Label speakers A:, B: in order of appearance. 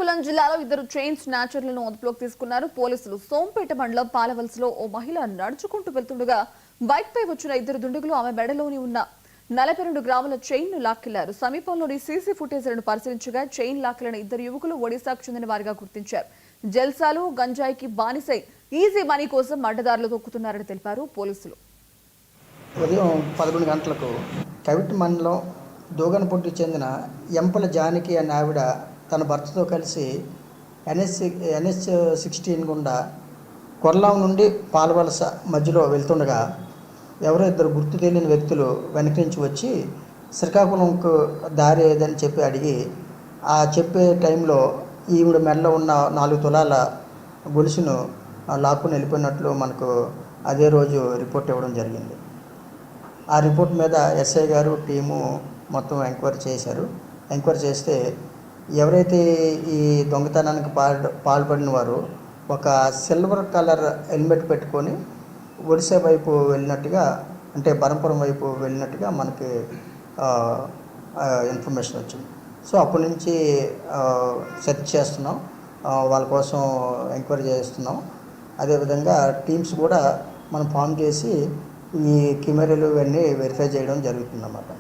A: శ్రీకాకుళం జిల్లాలో ఇద్దరు చైన్ స్నాచర్లను అదుపులోకి తీసుకున్నారు పోలీసులు. సోంపేట మండలం పాలవలసలో ఓ మహిళ నడుచుకుంటూ వెళ్తుండగా బైక్ పై వచ్చిన ఇద్దరు దుండగులు ఆమె మెడలోని ఉన్న 42 గ్రాముల చైన్ ను లాక్కెళ్లారు. సమీపంలోని సీసీ ఫుటేజ్లను పరిశీలించగా చైన్ లాక్కెళ్లిన ఇద్దరు యువకులు ఒడిశాకు చెందిన వారిగా గుర్తించారు. జల్సాలు గంజాయికి బానిసై ఈజీ మనీ కోసం అడ్డదారులు తొక్కుతున్నారని తెలిపారు పోలీసులు.
B: ఉదయం 11 గంటలకు కవిటి మండలం దూగనపొట్టుకు చెందిన ఎంపల జానకి అనే ఆవిడ తన భర్తతో కలిసి NH 16 గుండా కొర్లాం నుండి పాలవలస మధ్యలో వెళ్తుండగా ఎవరో ఇద్దరు గుర్తు తెలియని వ్యక్తులు వెనక నుంచి వచ్చి శ్రీకాకుళంకు దారి ఏదని చెప్పి అడిగి ఆ చెప్పే టైంలో ఈవిడ మెడలో ఉన్న 4 తులాల గొలుసును లాక్కుని వెళ్ళిపోయినట్లు మనకు అదే రోజు రిపోర్ట్ ఇవ్వడం జరిగింది. ఆ రిపోర్ట్ మీద ఎస్ఐ గారు టీము మొత్తం ఎంక్వైరీ చేశారు. ఎంక్వైరీ చేస్తే ఎవరైతే ఈ దొంగతనానికి పాల్పడిన వారు ఒక సిల్వర్ కలర్ హెల్మెట్ పెట్టుకొని ఒడిశా వైపు వెళ్ళినట్టుగా, అంటే బరంపురం వైపు వెళ్ళినట్టుగా మనకి ఇన్ఫర్మేషన్ వచ్చింది. సో అప్పటి నుంచి సెర్చ్ చేస్తున్నాం, వాళ్ళ కోసం ఎంక్వైరీ చేస్తున్నాం. అదేవిధంగా టీమ్స్ కూడా మనం ఫామ్ చేసి ఈ కెమెరాలు ఇవన్నీ వెరిఫై చేయడం జరుగుతుందన్నమాట.